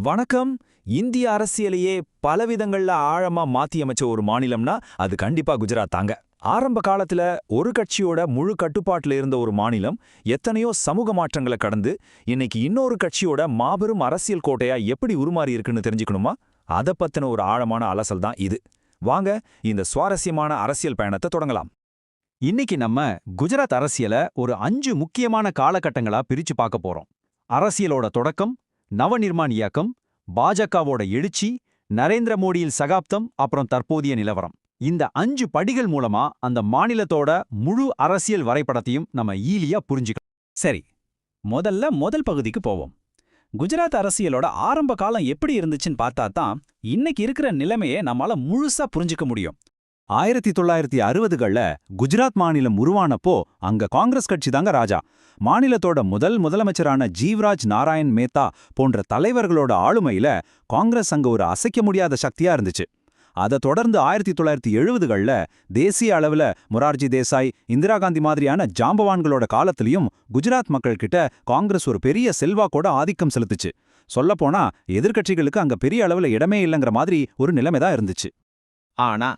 வணக்கம். இந்திய அரசியலையே பலவிதங்கள்ல ஆழமா மாத்தியமைச்ச ஒரு மாநிலம்னா அது கண்டிப்பா குஜராத் தாங்க. ஆரம்ப காலத்துல ஒரு கட்சியோட முழு கட்டுப்பாட்டுல இருந்த ஒரு மாநிலம் எத்தனையோ சமூக மாற்றங்களை கடந்து இன்னைக்கு இன்னொரு கட்சியோட மாபெரும் அரசியல் கோட்டையா எப்படி உருமாறி இருக்குன்னு தெரிஞ்சுக்கணுமா? அதை பத்தின ஒரு ஆழமான அலசல் தான் இது. வாங்க இந்த சுவாரஸ்யமான அரசியல் பயணத்தை தொடங்கலாம். இன்னைக்கு நம்ம குஜராத் அரசியல ஒரு 5 முக்கியமான காலகட்டங்களா பிரிச்சு பார்க்க போறோம். அரசியலோட தொடக்கம், நவநிர்மாண் இயக்கம், பாஜகவோட எழுச்சி, நரேந்திர மோடியில் சகாப்தம், அப்புறம் தற்போதைய நிலவரம். இந்த 5 படிகள் மூலமா அந்த மாநிலத்தோட முழு அரசியல் வரைபடத்தையும் நம்ம ஈலியா புரிஞ்சுக்கலாம். சரி, முதல் பகுதிக்கு போவோம். குஜராத் அரசியலோட ஆரம்ப காலம் எப்படி இருந்துச்சுன்னு பார்த்தா தான் இன்னைக்கு இருக்கிற நிலைமையை நம்மால முழுசா புரிஞ்சுக்க முடியும். 1960கள்ல குஜராத் மாநிலம் உருவானப்போ அங்க காங்கிரஸ் கட்சி தாங்க ராஜா. மாநிலத்தோட முதலமைச்சரான ஜீவ்ராஜ் நாராயண் மேத்தா போன்ற தலைவர்களோட ஆளுமையில காங்கிரஸ் அங்க ஒரு அசைக்க முடியாத சக்தியா இருந்துச்சு. அதை தொடர்ந்து 1970கள்ல தேசிய அளவுல மொரார்ஜி தேசாய், இந்திரா காந்தி மாதிரியான ஜாம்பவான்களோட காலத்திலையும் குஜராத் மக்கள் கிட்ட காங்கிரஸ் ஒரு பெரிய செல்வாக்கோட ஆதிக்கம் செலுத்துச்சு. சொல்லப்போனா எதிர்க்கட்சிகளுக்கு அங்க பெரிய அளவுல இடமே இல்லைங்கிற மாதிரி ஒரு நிலைமைதான் இருந்துச்சு. ஆனா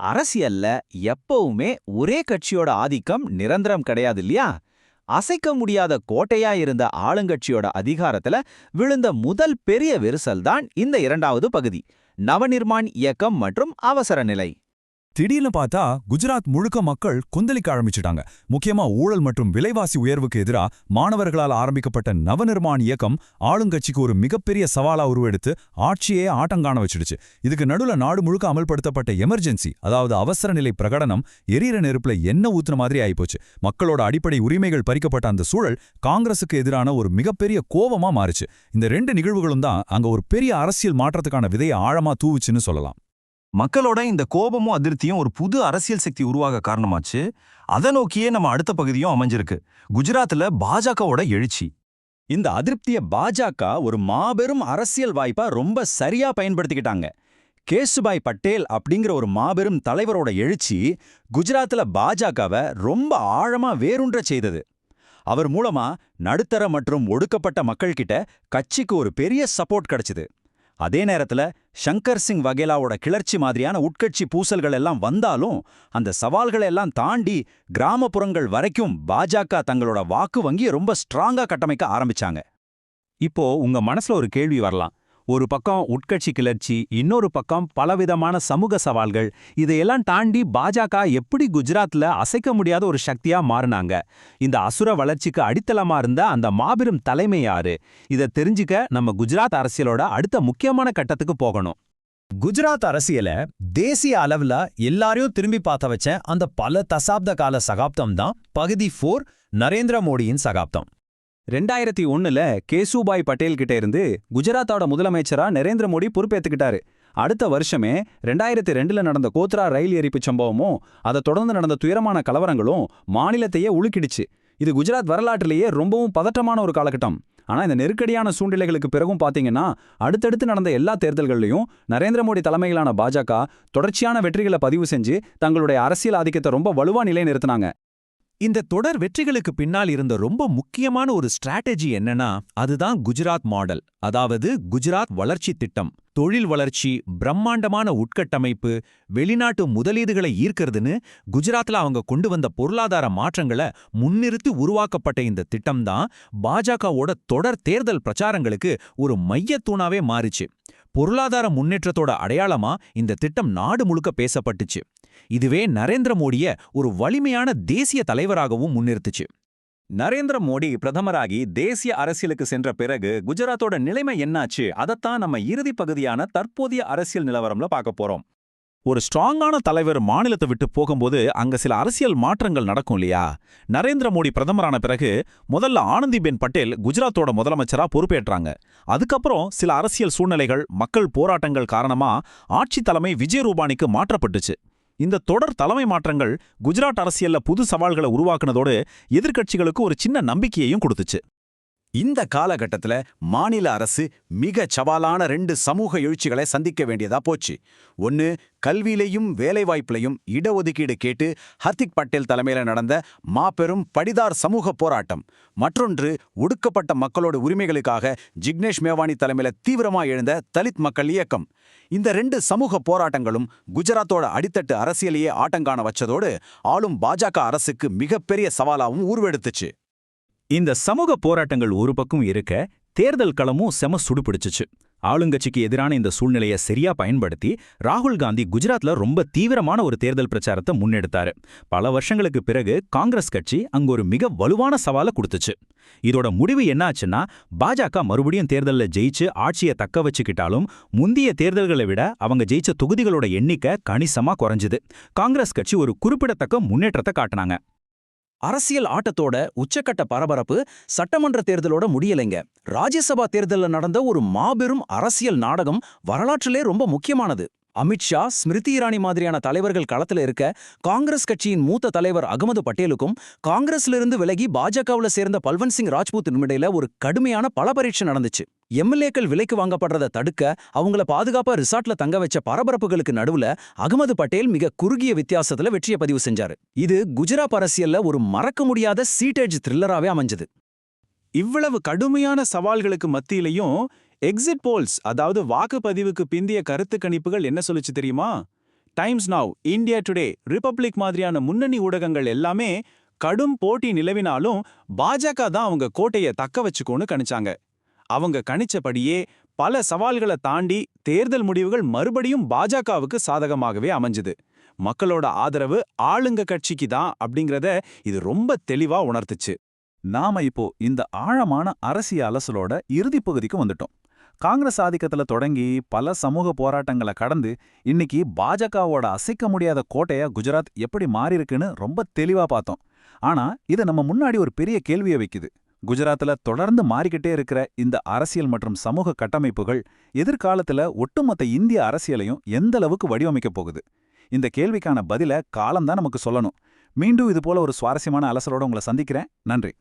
அரசியல்ல எப்பவுமே ஒரே கட்சியோட ஆதிக்கம் நிரந்தரம் கிடையாது இல்லையா? அசைக்க முடியாத கோட்டையா இருந்த ஆளுங்கட்சியோட அதிகாரத்துல விழுந்த முதல் பெரிய விரிசல் தான் இந்த இரண்டாவது பகுதி, நவநிர்மாண் இயக்கம் மற்றும் அவசர நிலை. திடீர்னு பார்த்தா குஜராத் முழுக்க மக்கள் கொந்தளிக்க ஆரம்பிச்சிட்டாங்க. முக்கியமா ஊழல் மற்றும் விலைவாசி உயர்வுக்கு எதிரா மாணவர்களால் ஆரம்பிக்கப்பட்ட நவநிர்மாண் இயக்கம் ஆளுங்கட்சிக்கு ஒரு மிகப்பெரிய சவாலா உருவெடுத்து ஆட்சியே ஆட்டங்காண வச்சிடுச்சு. இதுக்கு நடுவுல நாடு முழுக்க அமல்படுத்தப்பட்ட எமர்ஜென்சி, அதாவது அவசர நிலை பிரகடனம் எரியிற நெருப்புல எண்ணெய் ஊத்துன மாதிரி ஆயிப்போச்சு. மக்களோட அடிப்படை உரிமைகள் பறிக்கப்பட்ட அந்த சூழல் காங்கிரசுக்கு எதிரான ஒரு மிகப்பெரிய கோபமா மாறுச்சு. இந்த 2 நிகழ்வுகளும் தான் அங்க ஒரு பெரிய அரசியல் மாற்றத்துக்கான விதையை ஆழமா தூவுச்சுன்னு சொல்லலாம். மக்களோட இந்த கோபமும் அதிருப்தியும் ஒரு புது அரசியல் சக்தி உருவாக காரணமாச்சு. அதை நோக்கியே நம்ம அடுத்த பகுதியும் அமைஞ்சிருக்கு, குஜராத்ல பாஜகவோட எழுச்சி. இந்த அதிருப்திய பாஜக ஒரு மாபெரும் அரசியல் வாய்ப்பா ரொம்ப சரியா பயன்படுத்திக்கிட்டாங்க. கேசுபாய் பட்டேல் அப்படிங்கிற ஒரு மாபெரும் தலைவரோட எழுச்சி குஜராத்ல பாஜகவை ரொம்ப ஆழமா வேரூன்ற செய்தது. அவர் மூலமா நடுத்தர மற்றும் ஒடுக்கப்பட்ட மக்கள்கிட்ட கட்சிக்கு ஒரு பெரிய சப்போர்ட் கிடைச்சது. அதே நேரத்துல சங்கர் சிங் வகேலாவோட கிளர்ச்சி மாதிரியான உட்கட்சி பூசல்கள் எல்லாம் வந்தாலும் அந்த சவால்களை எல்லாம் தாண்டி கிராமப்புறங்கள் வரைக்கும் பாஜக தங்களோட வாக்கு வங்கியை ரொம்ப ஸ்ட்ராங்கா கட்டமைக்க ஆரம்பிச்சாங்க. இப்போ உங்க மனசுல ஒரு கேள்வி வரலாம். ஒரு பக்கம் உட்கட்சி கிளர்ச்சி, இன்னொரு பக்கம் பலவிதமான சமூக சவால்கள், இதையெல்லாம் தாண்டி பாஜக எப்படி குஜராத்ல அசைக்க முடியாத ஒரு சக்தியா மாறினாங்க? இந்த அசுர வளர்ச்சிக்கு அடித்தளமா இருந்த அந்த மாபெரும் தலைமை யாரு? இதை தெரிஞ்சுக்க நம்ம குஜராத் அரசியலோட அடுத்த முக்கியமான கட்டத்துக்கு போகணும். குஜராத் அரசியல தேசிய அளவுல எல்லாரையும் திரும்பி பார்த்த வச்ச அந்த பல தசாப்த கால சகாப்தம் தான் பகுதி 4, நரேந்திர மோடியின் சகாப்தம். 2001ல கேசுபாய் பட்டேல் கிட்ட இருந்து குஜராத்தோட முதலமைச்சரா நரேந்திர மோடி பொறுப்பேத்துக்கிட்டாரு. அடுத்த வருஷமே 2002ல நடந்த கோத்ரா ரயில் எரிப்பு சம்பவமும் அதை தொடர்ந்து நடந்த துயரமான கலவரங்களும் மாநிலத்தையே உலுக்கிடுச்சு. இது குஜராத் வரலாற்றிலேயே ரொம்பவும் பதற்றமான ஒரு காலகட்டம். ஆனா இந்த நெருக்கடியான சூழ்நிலைகளுக்கு பிறகும் பாத்தீங்கன்னா அடுத்தடுத்து நடந்த எல்லா தேர்தல்கள்லையும் நரேந்திர மோடி தலைமையிலான பாஜக தொடர்ச்சியான வெற்றிகளை பதிவு செஞ்சு தங்களுடைய அரசியல் ஆதிக்கத்தை ரொம்ப வலுவா நிலைநிறுத்தினாங்க. இந்த தொடர் வெற்றிகளுக்கு பின்னால் இருந்த ரொம்ப முக்கியமான ஒரு ஸ்ட்ராட்டஜி என்னன்னா அதுதான் குஜராத் மாடல், அதாவது குஜராத் வளர்ச்சி திட்டம். தொழில் வளர்ச்சி, பிரம்மாண்டமான உட்கட்டமைப்பு, வெளிநாட்டு முதலீடுகளை ஈர்க்கிறதுன்னு குஜராத்ல அவங்க கொண்டு வந்த பொருளாதார மாற்றங்களை முன்னிறுத்தி உருவாக்கப்பட்ட இந்த திட்டம் தான் பாஜகவோட தொடர் தேர்தல் பிரச்சாரங்களுக்கு ஒரு மையத்தூணாவே மாறிச்சு. பொருளாதார முன்னேற்றத்தோட அடையாளமா இந்த திட்டம் நாடு முழுக்க பேசப்பட்டுச்சு. இதுவே நரேந்திர மோடிய ஒரு வலிமையான தேசிய தலைவராகவும் முன்னிறுத்துச்சு. நரேந்திர மோடி பிரதமராகி தேசிய அரசியலுக்கு சென்ற பிறகு குஜராத்தோட நிலைமை என்னாச்சு? அதைத்தான் நம்ம இறுதி பகுதியான தற்போதைய அரசியல் நிலவரம்ல பார்க்க போறோம். ஒரு ஸ்ட்ராங்கான தலைவர் மாநிலத்தை விட்டு போகும்போது அங்க சில அரசியல் மாற்றங்கள் நடக்கும் இல்லையா? நரேந்திர மோடி பிரதமரான பிறகு முதல்ல ஆனந்திபென் பட்டேல் குஜராத்தோட முதலமைச்சரா பொறுப்பேற்றாங்க. அதுக்கப்புறம் சில அரசியல் சூழ்நிலைகள், மக்கள் போராட்டங்கள் காரணமா ஆட்சி தலைமை விஜய் ரூபானிக்கு மாற்றப்பட்டுச்சு. இந்த தொடர் தலைமை மாற்றங்கள் குஜராத் அரசியல்ல புது சவால்களை உருவாக்குனதோடு எதிர்க்கட்சிகளுக்கு ஒரு சின்ன நம்பிக்கையையும் கொடுத்துச்சு. இந்த காலகட்டத்துல மாநில அரசு மிகச் சவாலான 2 சமூக எழுச்சிகளை சந்திக்க வேண்டியதா போச்சு. ஒன்னு, கல்வியிலையும் வேலைவாய்ப்புலையும் இடஒதுக்கீடு கேட்டு ஹர்திக் பட்டேல் தலைமையில நடந்த மாபெரும் படிதார் சமூக போராட்டம். மற்றொன்று, ஒடுக்கப்பட்ட மக்களோட உரிமைகளுக்காக ஜிக்னேஷ் மேவானி தலைமையில தீவிரமா எழுந்த தலித் மக்கள் இயக்கம். இந்த 2 சமூக போராட்டங்களும் குஜராத்தோட அடித்தட்டு அரசியலையே ஆட்டங்காண வச்சதோடு ஆளும் பாஜக அரசுக்கு மிகப்பெரிய சவாலாவும் உருவெடுத்துச்சு. இந்த சமூக போராட்டங்கள் ஒரு பக்கம் இருக்க, தேர்தல் களமும் செம சுடுபிடிச்சுச்சு. ஆளுங்கட்சிக்கு எதிரான இந்த சூழ்நிலையை சரியா பயன்படுத்தி ராகுல் காந்தி குஜராத்ல ரொம்ப தீவிரமான ஒரு தேர்தல் பிரச்சாரத்தை முன்னெடுத்தாரு. பல வருஷங்களுக்கு பிறகு காங்கிரஸ் கட்சி அங்க ஒரு மிக வலுவான சவாலை கொடுத்துச்சு. இதோட முடிவு என்னாச்சுன்னா, பாஜக மறுபடியும் தேர்தல்ல ஜெயிச்சு ஆட்சியை தக்க வச்சுக்கிட்டாலும் முந்தைய தேர்தல்களை விட அவங்க ஜெயிச்ச தொகுதிகளோட எண்ணிக்கை கணிசமா குறைஞ்சுது. காங்கிரஸ் கட்சி ஒரு குறிப்பிடத்தக்க முன்னேற்றத்தை காட்டினாங்க. அரசியல் ஆட்டத்தோட உச்சக்கட்ட பரபரப்பு சட்டமன்ற தேர்தலோட முடியலைங்க. ராஜ்யசபா தேர்தல்ல நடந்த ஒரு மாபெரும் அரசியல் நாடகம் வரலாற்றிலே ரொம்ப முக்கியமானது. அமித்ஷா, ஸ்மிருதி இரானி மாதிரியான தலைவர்கள் களத்துல இருக்க, காங்கிரஸ் கட்சியின் மூத்த தலைவர் அகமது பட்டேலுக்கும் காங்கிரஸ்லிருந்து விலகி பாஜகவுல சேர்ந்த பல்வந்த் சிங் ராஜ்பூத் இடையில ஒரு கடுமையான பலபரீட்சை நடந்துச்சு. எம்எல்ஏக்கள் விலைக்கு வாங்கப்படுறத தடுக்க அவங்கள பாதுகாப்பா ரிசார்ட்ல தங்க வச்ச பரபரப்புகளுக்கு நடுவுல அகமது பட்டேல் மிக குறுகிய வித்தியாசத்துல வெற்றியை பதிவு செஞ்சாரு. இது குஜராத் அரசியல்ல ஒரு மறக்க முடியாத சீட்டேஜ் த்ரில்லராவே அமைஞ்சது. இவ்வளவு கடுமையான சவால்களுக்கு மத்தியிலையும் எக்ஸிட் போல்ஸ், அதாவது வாக்குப்பதிவுக்கு பிந்திய கருத்து கணிப்புகள் என்ன சொல்லுச்சு தெரியுமா? Times now, India today, republic மாதிரியான முன்னணி ஊடகங்கள் எல்லாமே கடும் போட்டி நிலவினாலும் பாஜக தான் அவங்க கோட்டையை தக்க வச்சுக்கோன்னு கணிச்சாங்க. அவங்க கணிச்சபடியே பல சவால்களை தாண்டி தேர்தல் முடிவுகள் மறுபடியும் பாஜகவுக்கு சாதகமாகவே அமைஞ்சுது. மக்களோட ஆதரவு ஆளுங்க கட்சிக்கு தான் அப்படிங்கிறத இது ரொம்ப தெளிவா உணர்த்துச்சு. நாம இப்போ இந்த ஆழமான அரசியல் அலசலோட இறுதிப் பகுதிக்கு வந்துட்டோம். காங்கிரஸ் ஆதிக்கத்துல தொடங்கி பல சமூக போராட்டங்களை கடந்து இன்னைக்கு பாஜகவோட அசைக்க முடியாத கோட்டையா குஜராத் எப்படி மாறியிருக்குன்னு ரொம்ப தெளிவா பார்த்தோம். ஆனா இது நம்ம முன்னாடி ஒரு பெரிய கேள்வியை வைக்குது. குஜராத்ல தொடர்ந்து மாறிக்கிட்டே இருக்கிற இந்த அரசியல் மற்றும் சமூக கட்டமைப்புகள் எதிர்காலத்துல ஒட்டுமொத்த இந்திய அரசியலையும் எந்த அளவுக்கு வடிவமைக்க போகுது? இந்த கேள்விக்கான பதில காலம்தான் நமக்கு சொல்லணும். மீண்டும் இது போல ஒரு சுவாரஸ்யமான அலசலோட உங்களை சந்திக்கிறேன். நன்றி.